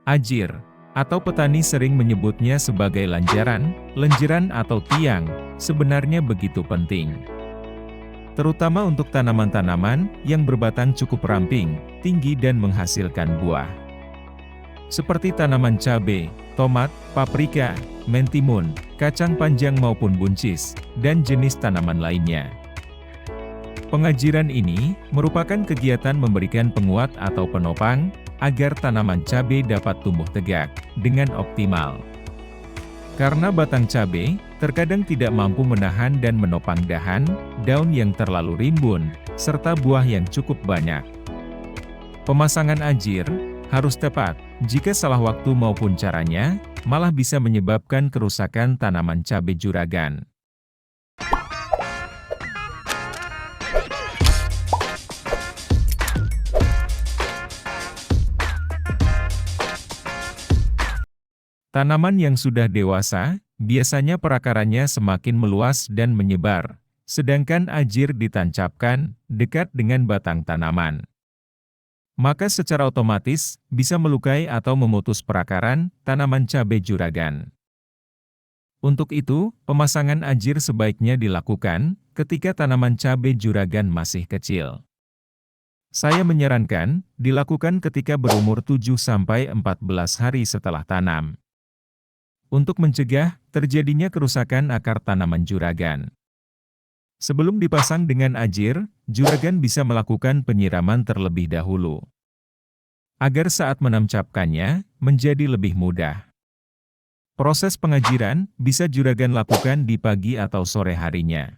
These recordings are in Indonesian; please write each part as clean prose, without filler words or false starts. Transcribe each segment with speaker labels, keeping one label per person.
Speaker 1: Ajir, atau petani sering menyebutnya sebagai lanjaran, lenjeran atau tiang, sebenarnya begitu penting. Terutama untuk tanaman-tanaman yang berbatang cukup ramping, tinggi dan menghasilkan buah. Seperti tanaman cabai, tomat, paprika, mentimun, kacang panjang maupun buncis, dan jenis tanaman lainnya. Pengajiran ini merupakan kegiatan memberikan penguat atau penopang, agar tanaman cabai dapat tumbuh tegak dengan optimal. Karena batang cabai terkadang tidak mampu menahan dan menopang dahan, daun yang terlalu rimbun, serta buah yang cukup banyak. Pemasangan ajir harus tepat, jika salah waktu maupun caranya, malah bisa menyebabkan kerusakan tanaman cabai juragan. Tanaman yang sudah dewasa, biasanya perakarannya semakin meluas dan menyebar, sedangkan ajir ditancapkan dekat dengan batang tanaman. Maka secara otomatis, bisa melukai atau memutus perakaran tanaman cabai juragan. Untuk itu, pemasangan ajir sebaiknya dilakukan ketika tanaman cabai juragan masih kecil. Saya menyarankan, dilakukan ketika berumur 7-14 hari setelah tanam. Untuk mencegah terjadinya kerusakan akar tanaman juragan. Sebelum dipasang dengan ajir, juragan bisa melakukan penyiraman terlebih dahulu, agar saat menancapkannya, menjadi lebih mudah. Proses pengajiran bisa juragan lakukan di pagi atau sore harinya.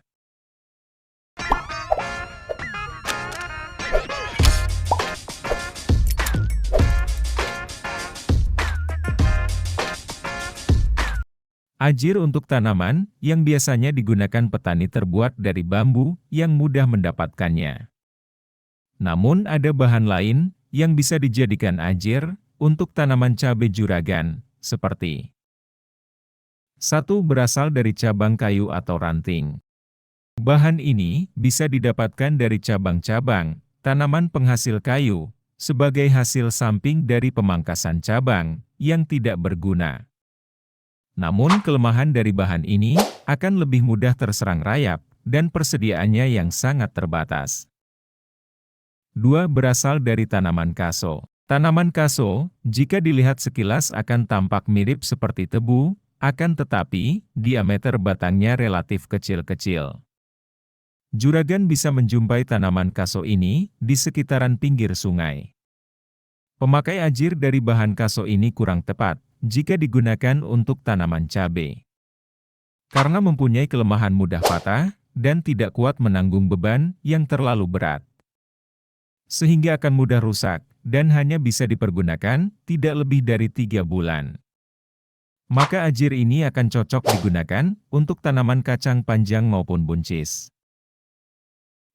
Speaker 1: Ajir untuk tanaman yang biasanya digunakan petani terbuat dari bambu yang mudah mendapatkannya. Namun ada bahan lain yang bisa dijadikan ajir untuk tanaman cabai juragan, seperti 1. Berasal dari cabang kayu atau ranting. Bahan ini bisa didapatkan dari cabang-cabang tanaman penghasil kayu, sebagai hasil samping dari pemangkasan cabang yang tidak berguna. Namun kelemahan dari bahan ini akan lebih mudah terserang rayap, dan persediaannya yang sangat terbatas. 2. Berasal dari tanaman kaso. Tanaman kaso, jika dilihat sekilas akan tampak mirip seperti tebu, akan tetapi, diameter batangnya relatif kecil-kecil. Juragan bisa menjumpai tanaman kaso ini di sekitaran pinggir sungai. Pemakai ajir dari bahan kaso ini kurang tepat jika digunakan untuk tanaman cabai, karena mempunyai kelemahan mudah patah dan tidak kuat menanggung beban yang terlalu berat, sehingga akan mudah rusak dan hanya bisa dipergunakan tidak lebih dari 3 bulan. Maka ajir ini akan cocok digunakan untuk tanaman kacang panjang maupun buncis.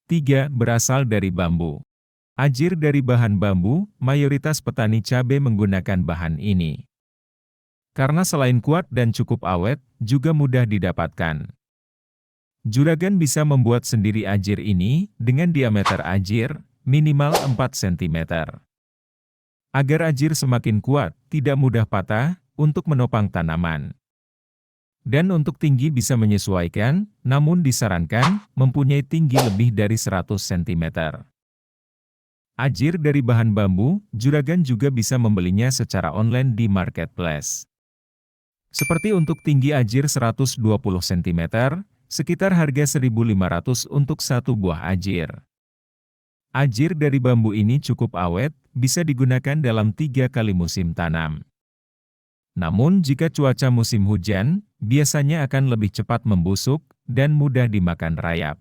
Speaker 1: 3. Berasal dari bambu. Ajir dari bahan bambu, mayoritas petani cabai menggunakan bahan ini. Karena selain kuat dan cukup awet, juga mudah didapatkan. Juragan bisa membuat sendiri ajir ini dengan diameter ajir minimal 4 cm. Agar ajir semakin kuat, tidak mudah patah, untuk menopang tanaman. Dan untuk tinggi bisa menyesuaikan, namun disarankan mempunyai tinggi lebih dari 100 cm. Ajir dari bahan bambu, juragan juga bisa membelinya secara online di marketplace. Seperti untuk tinggi ajir 120 cm, sekitar harga 1.500 untuk satu buah ajir. Ajir dari bambu ini cukup awet, bisa digunakan dalam 3 kali musim tanam. Namun jika cuaca musim hujan, biasanya akan lebih cepat membusuk dan mudah dimakan rayap.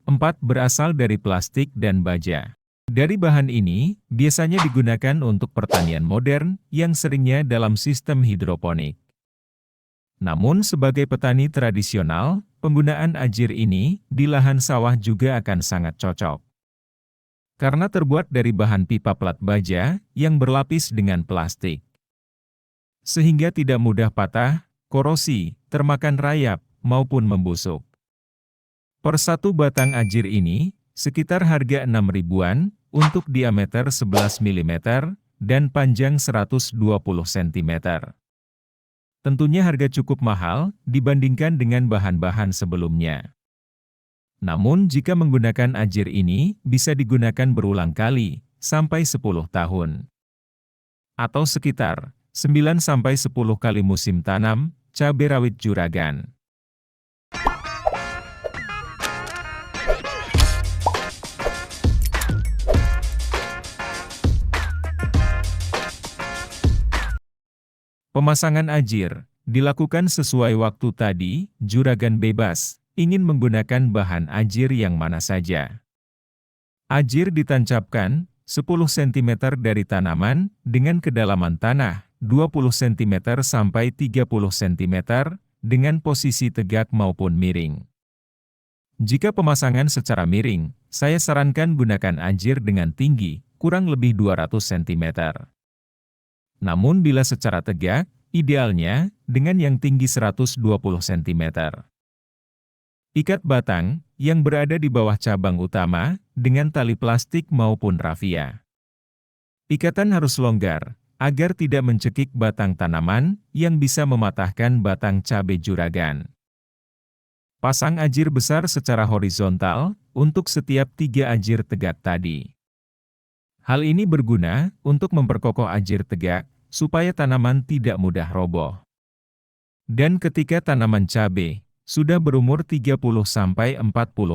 Speaker 1: 4. Berasal dari plastik dan baja. Dari bahan ini, biasanya digunakan untuk pertanian modern yang seringnya dalam sistem hidroponik. Namun sebagai petani tradisional, penggunaan ajir ini di lahan sawah juga akan sangat cocok. Karena terbuat dari bahan pipa plat baja yang berlapis dengan plastik, sehingga tidak mudah patah, korosi, termakan rayap, maupun membusuk. Per satu batang ajir ini, sekitar harga 6 ribuan, untuk diameter 11 mm, dan panjang 120 cm. Tentunya harga cukup mahal dibandingkan dengan bahan-bahan sebelumnya. Namun jika menggunakan ajir ini bisa digunakan berulang kali, sampai 10 tahun. Atau sekitar 9-10 kali musim tanam cabai rawit juragan. Pemasangan ajir dilakukan sesuai waktu tadi, juragan bebas, ingin menggunakan bahan ajir yang mana saja. Ajir ditancapkan 10 cm dari tanaman dengan kedalaman tanah 20 cm sampai 30 cm dengan posisi tegak maupun miring. Jika pemasangan secara miring, saya sarankan gunakan ajir dengan tinggi kurang lebih 200 cm. Namun bila secara tegak, idealnya dengan yang tinggi 120 cm. Ikat batang yang berada di bawah cabang utama dengan tali plastik maupun rafia. Ikatan harus longgar agar tidak mencekik batang tanaman yang bisa mematahkan batang cabai juragan. Pasang ajir besar secara horizontal untuk setiap 3 ajir tegak tadi. Hal ini berguna untuk memperkokoh ajir tegak supaya tanaman tidak mudah roboh. Dan ketika tanaman cabai sudah berumur 30-40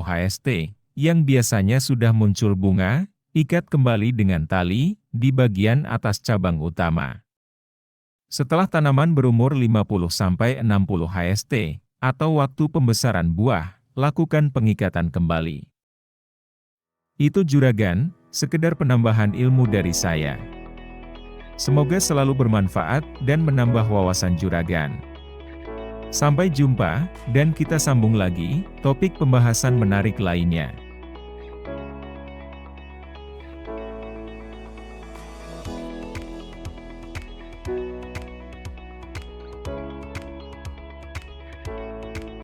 Speaker 1: HST, yang biasanya sudah muncul bunga, ikat kembali dengan tali di bagian atas cabang utama. Setelah tanaman berumur 50-60 HST, atau waktu pembesaran buah, lakukan pengikatan kembali. Itu juragan, sekedar penambahan ilmu dari saya. Semoga selalu bermanfaat dan menambah wawasan juragan. Sampai jumpa, dan kita sambung lagi topik pembahasan menarik lainnya.